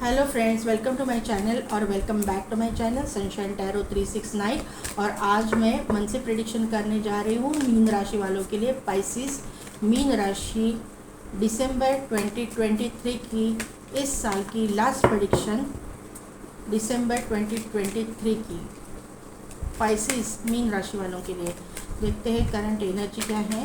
Hello friends, welcome to my channel और welcome back to my channel sunshine tarot 369। और आज मैं monthly prediction करने जा रही हूँ मीन राशि वालों के लिए। पाइसिस मीन राशि दिसंबर 2023 की इस साल की लास्ट प्रेडिक्शन दिसंबर 2023 की पाइसिस मीन राशि वालों के लिए। देखते हैं करंट एनर्जी क्या है।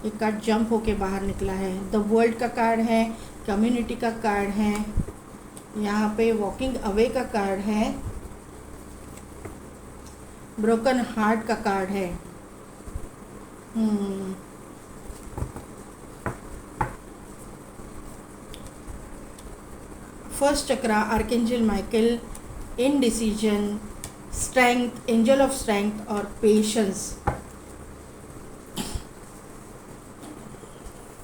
एक कार्ड जंप होके बाहर निकला है, द वर्ल्ड का कार्ड है, कम्युनिटी का कार्ड है, यहाँ पे वॉकिंग अवे का कार्ड है, ब्रोकन हार्ट का कार्ड है। First chakra archangel Michael, indecision, strength, angel of strength और पेशेंस।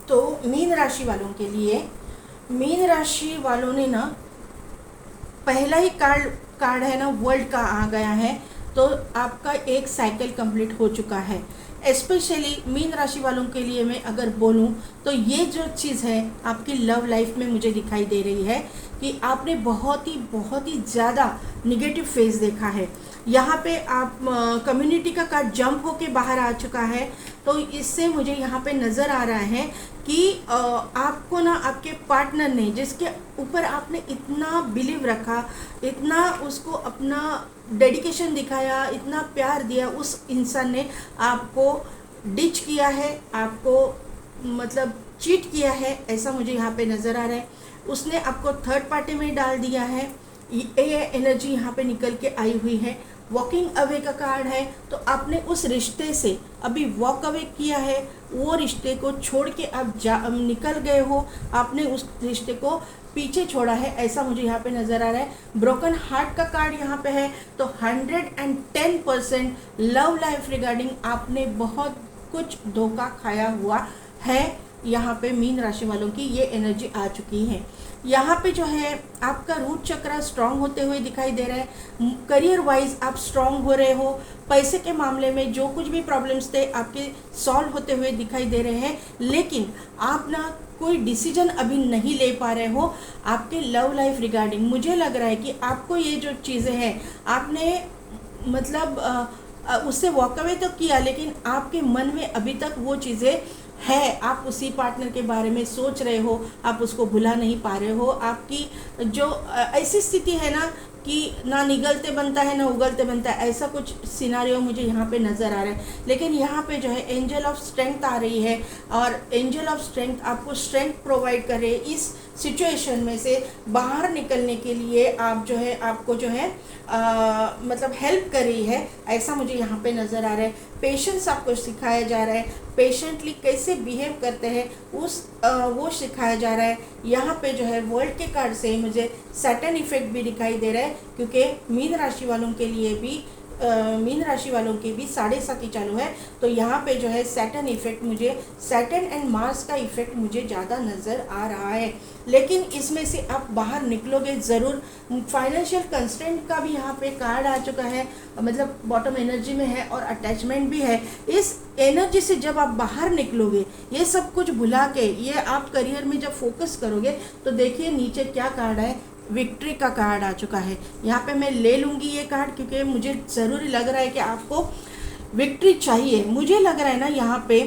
तो मीन राशि वालों के लिए, मीन राशि वालों ने ना पहला ही कार्ड है ना वर्ल्ड का आ गया है, तो आपका एक साइकिल कंप्लीट हो चुका है। स्पेशली मीन राशि वालों के लिए मैं अगर बोलूं तो ये जो चीज़ है आपकी लव लाइफ में मुझे दिखाई दे रही है कि आपने बहुत ही ज़्यादा निगेटिव फेज देखा है। यहाँ पे आप कम्युनिटी का कार्ड जंप होके बाहर आ चुका है, तो इससे मुझे यहाँ पे नज़र आ रहा है कि आपको ना आपके पार्टनर ने, जिसके ऊपर आपने इतना बिलीव रखा, इतना उसको अपना डेडिकेशन दिखाया, इतना प्यार दिया, उस इंसान ने आपको डिच किया है, आपको मतलब चीट किया है, ऐसा मुझे यहाँ पे नज़र आ रहा है। उसने आपको थर्ड पार्टी में डाल दिया है, ये एनर्जी यहाँ पे निकल के आई हुई है। वॉकिंग अवे का कार्ड है, तो आपने उस रिश्ते से अभी वॉक अवे किया है, वो रिश्ते को छोड़ के आप निकल गए हो, आपने उस रिश्ते को पीछे छोड़ा है, ऐसा मुझे यहाँ पे नज़र आ रहा है। ब्रोकन हार्ट का कार्ड यहाँ पे है, तो 110% लव लाइफ रिगार्डिंग आपने बहुत कुछ धोखा खाया हुआ है। यहाँ पे मीन राशि वालों की ये एनर्जी आ चुकी है। यहाँ पे जो है आपका रूट चक्र स्ट्रांग होते हुए दिखाई दे रहा है। करियर वाइज आप स्ट्रांग हो रहे हो। पैसे के मामले में जो कुछ भी प्रॉब्लम्स थे आपके सॉल्व होते हुए दिखाई दे रहे हैं, लेकिन आप ना कोई डिसीजन अभी नहीं ले पा रहे हो आपके लव लाइफ रिगार्डिंग। मुझे लग रहा है कि आपको ये जो चीज़ें हैं आपने मतलब उससे वॉक अवे तो किया, लेकिन आपके मन में अभी तक वो चीज़ें है, आप उसी पार्टनर के बारे में सोच रहे हो, आप उसको भुला नहीं पा रहे हो। आपकी जो ऐसी स्थिति है ना कि ना निगलते बनता है ना उगलते बनता है, ऐसा कुछ सिनारियो मुझे यहाँ पे नज़र आ रहा है। लेकिन यहाँ पे जो है एंजल ऑफ स्ट्रेंथ आ रही है, और एंजल ऑफ स्ट्रेंथ आपको स्ट्रेंथ प्रोवाइड कर रही है इस सिचुएशन में से बाहर निकलने के लिए। आप जो है आपको जो है मतलब हेल्प कर रही है, ऐसा मुझे यहाँ पे नज़र आ रहा है। पेशेंस आपको सिखाया जा रहा है, पेशेंटली कैसे बिहेव करते हैं वो सिखाया जा रहा है। यहाँ पे जो है वर्ल्ड के कार्ड से मुझे सैटर्न इफेक्ट भी दिखाई दे रहा है, क्योंकि मीन राशि वालों के लिए भी मीन राशि वालों की भी 7.5 चालू है, तो यहाँ पे जो है सैटर्न इफेक्ट, मुझे सैटर्न एंड मार्स का इफेक्ट मुझे ज़्यादा नज़र आ रहा है। लेकिन इसमें से आप बाहर निकलोगे ज़रूर। फाइनेंशियल कंस्ट्रेंट का भी यहाँ पे कार्ड आ चुका है, मतलब बॉटम एनर्जी में है और अटैचमेंट भी है। इस एनर्जी से जब आप बाहर निकलोगे, ये सब कुछ भुला के ये आप करियर में जब फोकस करोगे, तो देखिए नीचे क्या कार्ड है, विक्ट्री का कार्ड आ चुका है। यहाँ पे मैं ले लूँगी ये कार्ड, क्योंकि मुझे ज़रूरी लग रहा है कि आपको विक्ट्री चाहिए। मुझे लग रहा है ना यहाँ पे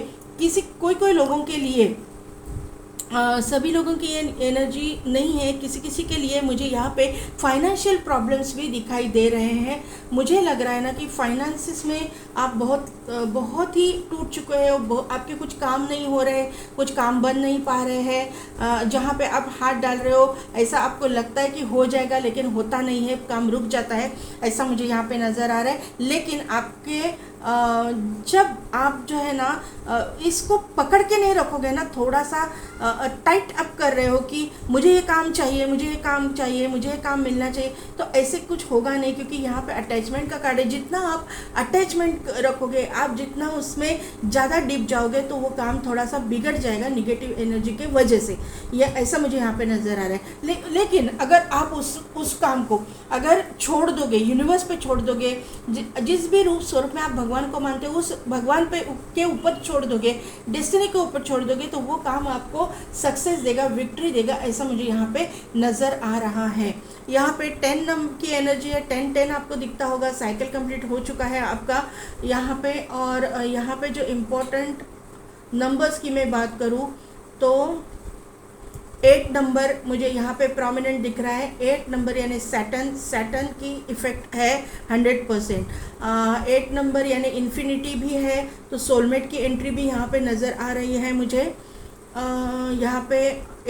कोई लोगों के लिए सभी लोगों की ये एनर्जी नहीं है, किसी के लिए मुझे यहाँ पे फाइनेंशियल प्रॉब्लम्स भी दिखाई दे रहे हैं। मुझे लग रहा है ना कि फाइनेंसिस में आप बहुत ही टूट चुके हो, आपके कुछ काम नहीं हो रहे, कुछ काम बन नहीं पा रहे हैं। जहाँ पे आप हाथ डाल रहे हो, ऐसा आपको लगता है कि हो जाएगा, लेकिन होता नहीं है, काम रुक जाता है, ऐसा मुझे यहाँ पे नज़र आ रहा है। लेकिन आपके जब आप जो है ना इसको पकड़ के नहीं रखोगे ना, थोड़ा सा टाइट अप कर रहे हो कि मुझे ये काम चाहिए, मुझे ये काम चाहिए, मुझे ये काम मिलना चाहिए, तो ऐसे कुछ होगा नहीं, क्योंकि यहाँ पे अटैचमेंट का कार्ड है। जितना आप अटैचमेंट रखोगे, आप जितना उसमें ज़्यादा डीप जाओगे, तो वो काम थोड़ा सा बिगड़ जाएगा निगेटिव एनर्जी के वजह से। ये ऐसा मुझे यहाँ पे नज़र आ रहा है। लेकिन अगर आप उस काम को अगर छोड़ दोगे, यूनिवर्स पे छोड़ दोगे, जिस भी रूप स्वरूप में आप भगवान को मानते हो, उस भगवान पे के ऊपर छोड़ दोगे, डेस्टिनी के ऊपर छोड़ दोगे, तो वो काम आपको सक्सेस देगा, विक्ट्री देगा, ऐसा मुझे यहाँ पे नज़र आ रहा है। यहाँ पे 10 नंबर की एनर्जी है, 10-10 आपको दिखता होगा, साइकिल कंप्लीट हो चुका है आपका यहाँ पे। और यहाँ पे जो इम्पोर्टेंट नंबर्स की मैं बात करूँ तो 8 नंबर मुझे यहाँ पे प्रोमिनेंट दिख रहा है। 8 नंबर यानी सैटर्न की इफ़ेक्ट है 100%। 8 नंबर यानी इन्फिनिटी भी है, तो सोलमेट की एंट्री भी यहाँ पे नज़र आ रही है मुझे। यहाँ पे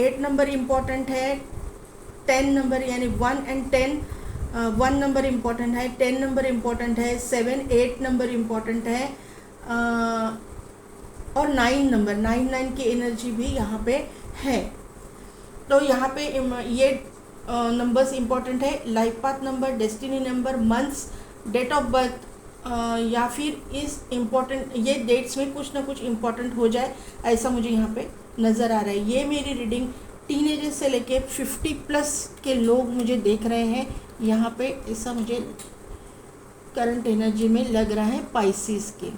8 नंबर इम्पॉर्टेंट है, 10 नंबर यानी 1 and 10, 1 नंबर इम्पॉर्टेंट है, 10 नंबर इम्पॉर्टेंट है, 7-8 नंबर इम्पॉर्टेंट है, और 9 नंबर 9 की एनर्जी भी यहाँ पे है। तो यहाँ पे ये नंबर्स इम्पॉर्टेंट है, life path number, destiny number, months, date of birth, या फिर इस इम्पॉर्टेंट ये डेट्स में कुछ ना कुछ इम्पॉर्टेंट हो जाए, ऐसा मुझे यहाँ पे नज़र आ रहा है। ये मेरी रीडिंग टीनेजर से लेके 50+ के लोग मुझे देख रहे हैं यहाँ पे, ऐसा मुझे करंट एनर्जी में लग रहा है पाइसिस के।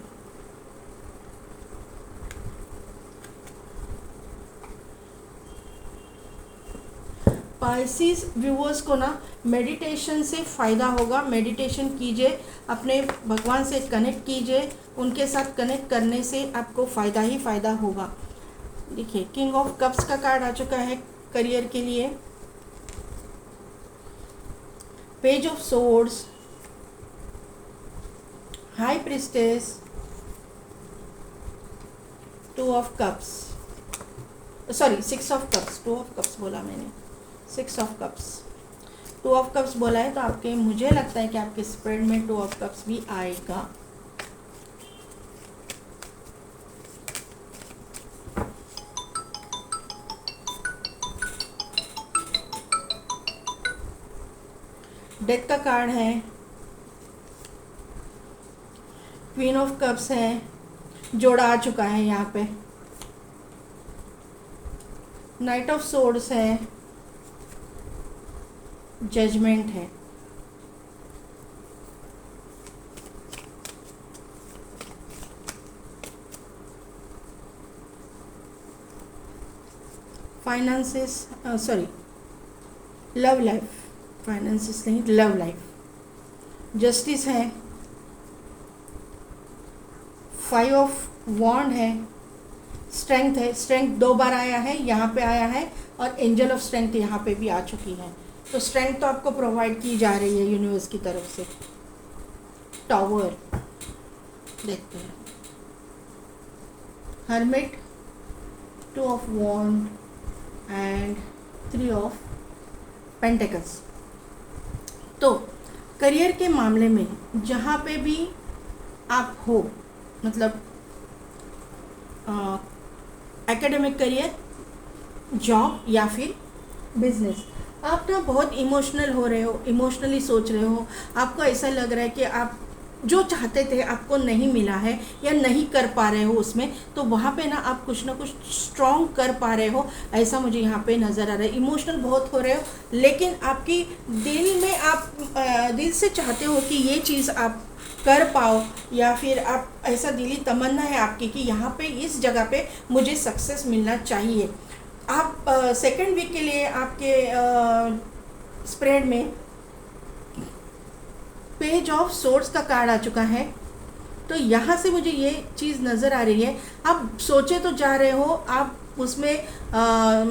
पाइसिस व्यूअर्स को ना मेडिटेशन से फ़ायदा होगा, मेडिटेशन कीजिए, अपने भगवान से कनेक्ट कीजिए, उनके साथ कनेक्ट करने से आपको फ़ायदा ही फ़ायदा होगा। देखिए किंग ऑफ कप्स का कार्ड आ चुका है करियर के लिए, page of swords, high priestess, 2 of cups, sorry 6 of cups, 2 of cups बोला मैंने, 6 ऑफ कप्स, 2 ऑफ कप्स बोला है, तो आपके मुझे लगता है कि आपके स्प्रेड में 2 ऑफ कप्स भी आएगा। डेथ का कार्ड है, क्वीन ऑफ कप्स है, जोड़ा आ चुका है यहाँ पे, नाइट ऑफ सोर्ड्स है, जजमेंट है, finances, sorry love life, finances नहीं लव लाइफ, जस्टिस है, 5 ऑफ वॉन्ड है, स्ट्रेंथ है, स्ट्रेंथ 2 बार आया है, यहाँ पे आया है, और एंजल ऑफ स्ट्रेंथ यहाँ पे भी आ चुकी है, तो स्ट्रेंथ तो आपको प्रोवाइड की जा रही है यूनिवर्स की तरफ से। टावर देखते हैं, hermit, 2 of wand and 3 of pentacles. तो करियर के मामले में जहाँ पे भी आप हो, मतलब एकेडमिक करियर, जॉब या फिर बिजनेस, आप ना बहुत इमोशनल हो रहे हो, इमोशनली सोच रहे हो, आपको ऐसा लग रहा है कि आप जो चाहते थे आपको नहीं मिला है या नहीं कर पा रहे हो उसमें, तो वहाँ पे ना आप कुछ ना कुछ स्ट्रॉन्ग कर पा रहे हो, ऐसा मुझे यहाँ पे नज़र आ रहा है। इमोशनल बहुत हो रहे हो, लेकिन आपकी दिल में आप दिल से चाहते हो कि ये चीज़ आप कर पाओ, या फिर आप ऐसा दिली तमन्ना है आपकी कि यहाँ पे इस जगह पे मुझे सक्सेस मिलना चाहिए। आप सेकेंड वीक के लिए आपके स्प्रेड में पेज ऑफ सोर्ड्स का कार्ड आ चुका है, तो यहाँ से मुझे ये चीज़ नज़र आ रही है, आप सोचे तो जा रहे हो, आप उसमें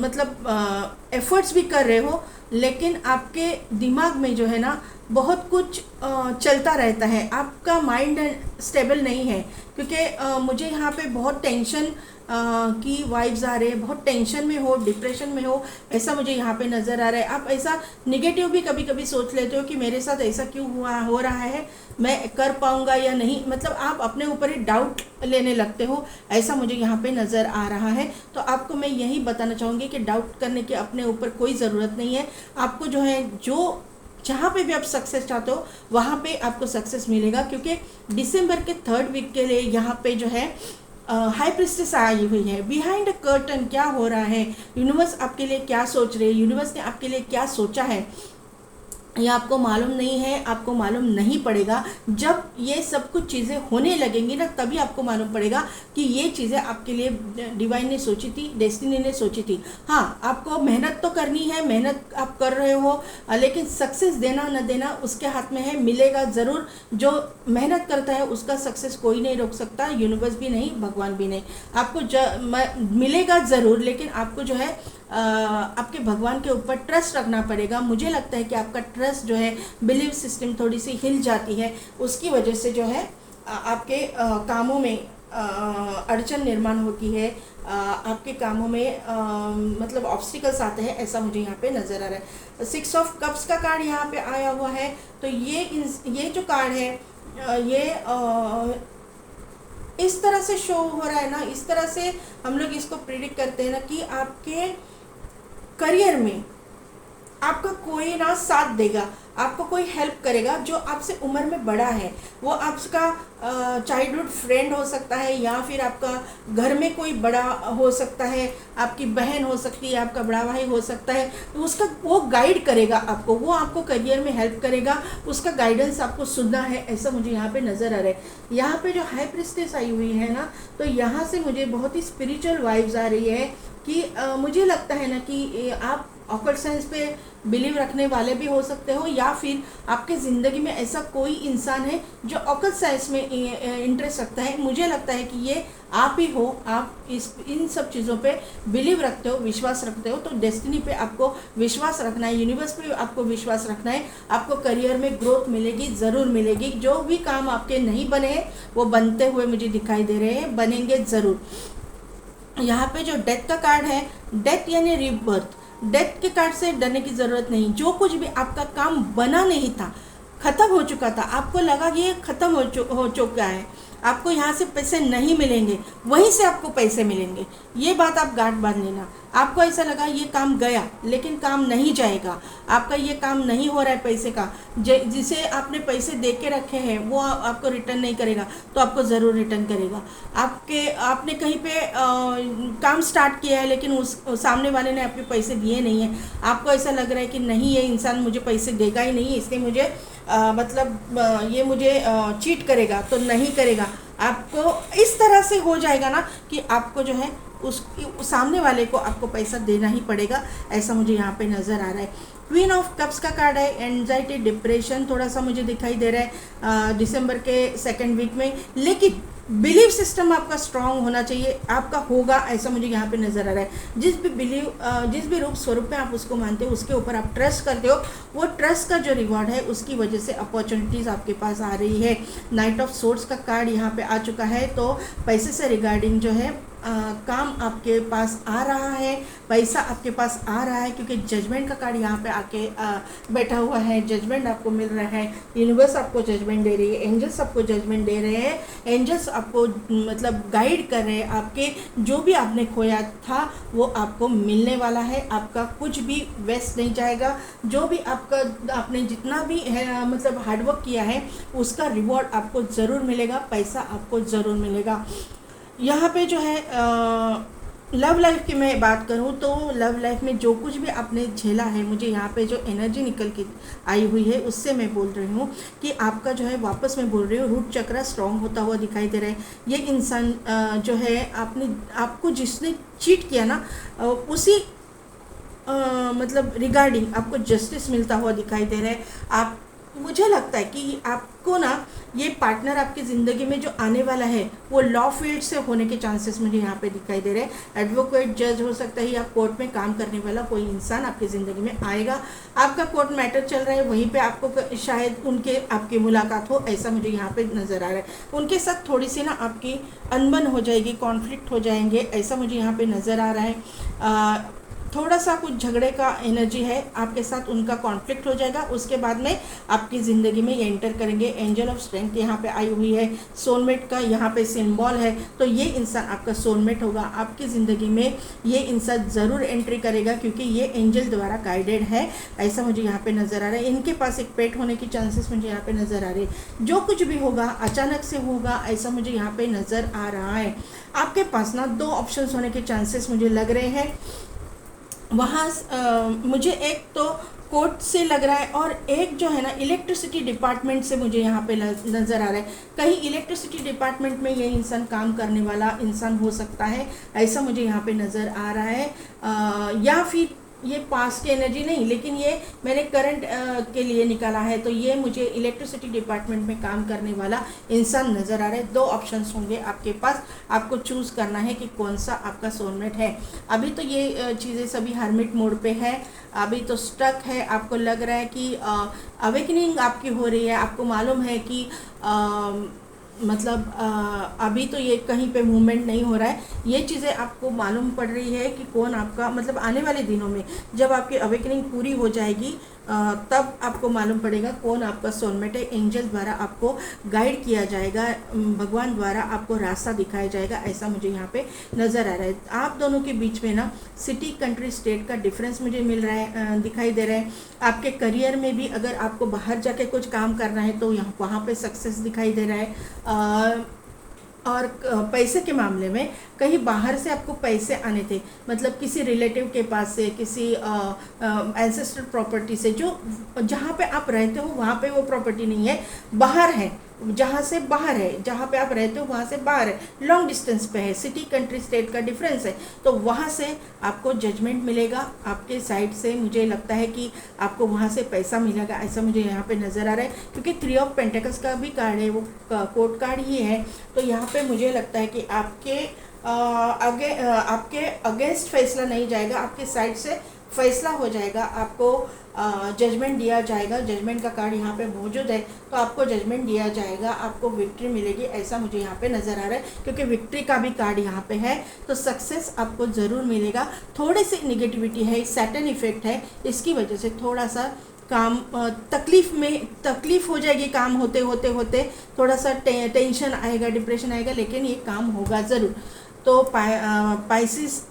मतलब एफर्ट्स भी कर रहे हो, लेकिन आपके दिमाग में जो है ना बहुत कुछ चलता रहता है, आपका माइंड स्टेबल नहीं है, क्योंकि मुझे यहाँ पे बहुत टेंशन की वाइब्स आ रहे हैं, बहुत टेंशन में हो, डिप्रेशन में हो, ऐसा मुझे यहाँ पे नज़र आ रहा है। आप ऐसा निगेटिव भी कभी कभी सोच लेते हो कि मेरे साथ ऐसा क्यों हो रहा है, मैं कर पाऊँगा या नहीं, मतलब आप अपने ऊपर ही डाउट लेने लगते हो, ऐसा मुझे यहाँ पे नज़र आ रहा है। तो आपको मैं यही बताना चाहूँगी कि डाउट करने की अपने ऊपर कोई ज़रूरत नहीं है, आपको जो है जो जहाँ पे भी आप सक्सेस चाहते हो वहाँ पे आपको सक्सेस मिलेगा, क्योंकि दिसंबर के 3rd वीक के लिए यहाँ पे जो है हाई प्रिस्टेस आई हुई है। बिहाइंड अ कर्टन क्या हो रहा है, यूनिवर्स आपके लिए क्या सोच रहे हैं, यूनिवर्स ने आपके लिए क्या सोचा है, ये आपको मालूम नहीं है, आपको मालूम नहीं पड़ेगा। जब ये सब कुछ चीज़ें होने लगेंगी ना, तभी आपको मालूम पड़ेगा कि ये चीज़ें आपके लिए डिवाइन ने सोची थी, डेस्टिनी ने सोची थी। हाँ, आपको मेहनत तो करनी है, मेहनत आप कर रहे हो, लेकिन सक्सेस देना न देना उसके हाथ में है, मिलेगा ज़रूर। जो मेहनत करता है उसका सक्सेस कोई नहीं रोक सकता, यूनिवर्स भी नहीं, भगवान भी नहीं। आपको मिलेगा ज़रूर, लेकिन आपको जो है आपके भगवान के ऊपर ट्रस्ट रखना पड़ेगा। मुझे लगता है कि आपका ट्रस्ट जो है, बिलीव सिस्टम थोड़ी सी हिल जाती है, उसकी वजह से जो है आपके कामों में अड़चन निर्माण होती है, आपके कामों में मतलब ऑब्स्टिकल्स आते हैं, ऐसा मुझे यहाँ पे नज़र आ रहा है। 6 ऑफ कप्स का कार्ड यहाँ पे आया हुआ है। तो ये जो कार्ड है ये इस तरह से शो हो रहा है ना, इस तरह से हम लोग इसको प्रिडिक्ट करते हैं ना कि आपके करियर में आपका कोई ना साथ देगा, आपको कोई हेल्प करेगा जो आपसे उम्र में बड़ा है। वो आपका चाइल्डहुड फ्रेंड हो सकता है, या फिर आपका घर में कोई बड़ा हो सकता है, आपकी बहन हो सकती है, आपका बड़ा भाई हो सकता है। तो उसका वो गाइड करेगा आपको, वो आपको करियर में हेल्प करेगा, उसका गाइडेंस आपको सुनना है, ऐसा मुझे यहाँ पे नज़र आ रहा है। यहाँ पे जो हाई प्रिस्टेस आई हुई है ना, तो यहाँ से मुझे बहुत ही स्पिरिचुअल वाइब्स आ रही है कि मुझे लगता है ना कि आप ऑकल्ट साइंस पे बिलीव रखने वाले भी हो सकते हो, या फिर आपके ज़िंदगी में ऐसा कोई इंसान है जो ऑकल्ट साइंस में इंटरेस्ट रखता है। मुझे लगता है कि ये आप ही हो, आप इन सब चीज़ों पे बिलीव रखते हो, विश्वास रखते हो। तो डेस्टिनी पे आपको विश्वास रखना है, यूनिवर्स पे आपको विश्वास रखना है। आपको करियर में ग्रोथ मिलेगी, ज़रूर मिलेगी। जो भी काम आपके नहीं बने हैं वो बनते हुए मुझे दिखाई दे रहे हैं, बनेंगे ज़रूर। यहाँ पे जो डेथ का कार्ड है, डेथ यानी रीबर्थ, डेथ के कार्ड से डरने की ज़रूरत नहीं। जो कुछ भी आपका काम बना नहीं था, ख़त्म हो चुका था, आपको लगा कि ये ख़त्म हो चुका है, आपको यहाँ से पैसे नहीं मिलेंगे, वहीं से आपको पैसे मिलेंगे, ये बात आप गांठ बांध लेना। आपको ऐसा लगा ये काम गया, लेकिन काम नहीं जाएगा, आपका ये काम नहीं हो रहा है पैसे का, जिसे आपने पैसे दे के रखे हैं वो आपको रिटर्न नहीं करेगा, तो आपको ज़रूर रिटर्न करेगा। आपने कहीं पे काम स्टार्ट किया है, लेकिन उस सामने वाले ने आपके पैसे दिए नहीं हैं, आपको ऐसा लग रहा है कि नहीं, ये इंसान मुझे पैसे देगा ही नहीं, इसलिए मुझे ये मुझे चीट करेगा, तो नहीं करेगा। आपको इस तरह से हो जाएगा ना कि आपको जो है उस सामने वाले को आपको पैसा देना ही पड़ेगा, ऐसा मुझे यहाँ पे नज़र आ रहा है। क्वीन ऑफ कप्स का कार्ड है, एंजाइटी, डिप्रेशन थोड़ा सा मुझे दिखाई दे रहा है दिसंबर के 2nd वीक में, लेकिन बिलीव सिस्टम आपका स्ट्रांग होना चाहिए, आपका होगा, ऐसा मुझे यहाँ पे नज़र आ रहा है। जिस भी रूप स्वरूप में आप उसको मानते हो, उसके ऊपर आप ट्रस्ट करते हो, वो ट्रस्ट का जो रिवॉर्ड है उसकी वजह से अपॉर्चुनिटीज़ आपके पास आ रही है। नाइट ऑफ सोर्ड्स का कार्ड यहाँ पे आ चुका है, तो पैसे से रिगार्डिंग जो है काम आपके पास आ रहा है, पैसा आपके पास आ रहा है, क्योंकि जजमेंट का कार्ड यहाँ पे आके बैठा हुआ है, जजमेंट आपको मिल रहा है, यूनिवर्स आपको जजमेंट दे रही है, एंजल्स आपको जजमेंट दे रहे हैं, एंजल्स आपको मतलब गाइड कर रहे हैं, आपके जो भी आपने खोया था वो आपको मिलने वाला है, आपका कुछ भी वेस्ट नहीं जाएगा, जो भी आपने जितना भी है मतलब हार्डवर्क किया है उसका रिवॉर्ड आपको ज़रूर मिलेगा, पैसा आपको ज़रूर मिलेगा। यहाँ पे जो है लव लाइफ की मैं बात करूँ तो लव लाइफ में जो कुछ भी आपने झेला है, मुझे यहाँ पे जो एनर्जी निकल के आई हुई है उससे मैं बोल रही हूँ कि आपका जो है, वापस मैं बोल रही हूँ, रूट चक्र स्ट्रॉन्ग होता हुआ दिखाई दे रहा है। ये इंसान जो है आपको जिसने चीट किया ना, उसी मतलब रिगार्डिंग आपको जस्टिस मिलता हुआ दिखाई दे रहा है। मुझे लगता है कि आपको ना ये पार्टनर आपकी ज़िंदगी में जो आने वाला है वो लॉ फील्ड से होने के चांसेस मुझे यहाँ पे दिखाई दे रहे हैं। एडवोकेट, जज हो सकता है, या कोर्ट में काम करने वाला कोई इंसान आपकी ज़िंदगी में आएगा। आपका कोर्ट मैटर चल रहा है, वहीं पे आपको शायद आपकी मुलाकात हो, ऐसा मुझे यहाँ पे नज़र आ रहा है। उनके साथ थोड़ी सी ना आपकी अनबन हो जाएगी, कॉन्फ्लिक्ट हो जाएंगे, ऐसा मुझे यहाँ पर नज़र आ रहा है। थोड़ा सा कुछ झगड़े का एनर्जी है, आपके साथ उनका कॉन्फ्लिक्ट हो जाएगा, उसके बाद में आपकी ज़िंदगी में ये एंटर करेंगे। एंजल ऑफ स्ट्रेंथ यहाँ पे आई हुई है, सोलमेट का यहाँ पे सिंबल है, तो ये इंसान आपका सोलमेट होगा। आपकी ज़िंदगी में ये इंसान ज़रूर एंट्री करेगा, क्योंकि ये एंजल द्वारा गाइडेड है, ऐसा मुझे यहाँ पे नज़र आ रहा है। इनके पास एक पेट होने की चांसेस मुझे यहाँ पे नज़र आ रही है। जो कुछ भी होगा अचानक से होगा, ऐसा मुझे यहाँ पे नज़र आ रहा है। आपके पास ना 2 ऑप्शंस होने के चांसेस मुझे लग रहे हैं। वहाँ मुझे एक तो कोर्ट से लग रहा है और एक जो है ना इलेक्ट्रिसिटी डिपार्टमेंट से मुझे यहाँ पे नज़र आ रहा है। कहीं इलेक्ट्रिसिटी डिपार्टमेंट में ये इंसान काम करने वाला इंसान हो सकता है, ऐसा मुझे यहाँ पे नज़र आ रहा है। या फिर ये पास की एनर्जी नहीं, लेकिन ये मैंने करंट के लिए निकाला है, तो ये मुझे इलेक्ट्रिसिटी डिपार्टमेंट में काम करने वाला इंसान नज़र आ रहा है। 2 ऑप्शंस होंगे आपके पास, आपको चूज़ करना है कि कौन सा आपका सोलमेट है। अभी तो ये चीज़ें सभी हर्मिट मोड पे है, अभी तो स्टक है। आपको लग रहा है कि अवेकनिंग आपकी हो रही है, आपको मालूम है कि मतलब अभी तो ये कहीं पे मूवमेंट नहीं हो रहा है। ये चीज़ें आपको मालूम पड़ रही है कि कौन आपका, मतलब आने वाले दिनों में जब आपकी अवेकनिंग पूरी हो जाएगी तब आपको मालूम पड़ेगा कौन आपका सोलमेट है। एंजल द्वारा आपको गाइड किया जाएगा, भगवान द्वारा आपको रास्ता दिखाया जाएगा, ऐसा मुझे यहाँ पे नज़र आ रहा है। आप दोनों के बीच में ना सिटी, कंट्री, स्टेट का डिफरेंस मुझे मिल रहा है, दिखाई दे रहा है। आपके करियर में भी अगर आपको बाहर जाके कुछ काम करना है तो यहाँ वहाँ पे सक्सेस दिखाई दे रहा है। और पैसे के मामले में कहीं बाहर से आपको पैसे आने थे, मतलब किसी रिलेटिव के पास से, किसी एंसेस्टर प्रॉपर्टी से, जो जहाँ पे आप रहते हो वहाँ पे वो प्रॉपर्टी नहीं है, बाहर है, जहाँ से बाहर है, जहाँ पे आप रहते हो वहाँ से बाहर है, लॉन्ग डिस्टेंस पे है, सिटी, कंट्री, स्टेट का डिफरेंस है, तो वहाँ से आपको जजमेंट मिलेगा आपके साइड से। मुझे लगता है कि आपको वहाँ से पैसा मिलेगा, ऐसा मुझे यहाँ पे नज़र आ रहा है, क्योंकि 3 ऑफ पेंटिकल्स का भी कार्ड है, वो कोर्ट कार्ड ही है। तो यहाँ पे मुझे लगता है कि आपके अगेंस्ट फैसला नहीं जाएगा, आपके साइड से फैसला हो जाएगा, आपको जजमेंट दिया जाएगा। जजमेंट का कार्ड यहाँ पे मौजूद है, तो आपको जजमेंट दिया जाएगा, आपको विक्ट्री मिलेगी, ऐसा मुझे यहाँ पे नज़र आ रहा है, क्योंकि विक्ट्री का भी कार्ड यहाँ पे है। तो सक्सेस आपको ज़रूर मिलेगा। थोड़ी सी निगेटिविटी है, सैटर्न इफेक्ट है, इसकी वजह से थोड़ा सा काम तकलीफ हो जाएगी, काम होते होते थोड़ा सा टेंशन आएगा, डिप्रेशन आएगा, लेकिन ये काम होगा ज़रूर। तो पाइसिस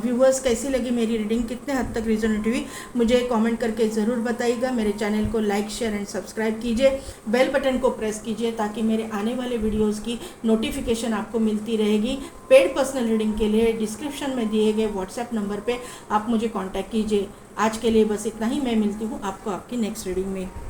व्यूवर्स, कैसी लगी मेरी रीडिंग, कितने हद तक रिजोनेट हुई, मुझे कमेंट करके ज़रूर बताइएगा। मेरे चैनल को लाइक, शेयर एंड सब्सक्राइब कीजिए, बेल बटन को प्रेस कीजिए, ताकि मेरे आने वाले वीडियोस की नोटिफिकेशन आपको मिलती रहेगी। पेड पर्सनल रीडिंग के लिए डिस्क्रिप्शन में दिए गए व्हाट्सएप नंबर पे आप मुझे कांटेक्ट कीजिए। आज के लिए बस इतना ही, मैं मिलती हूँ आपको आपकी नेक्स्ट रीडिंग में।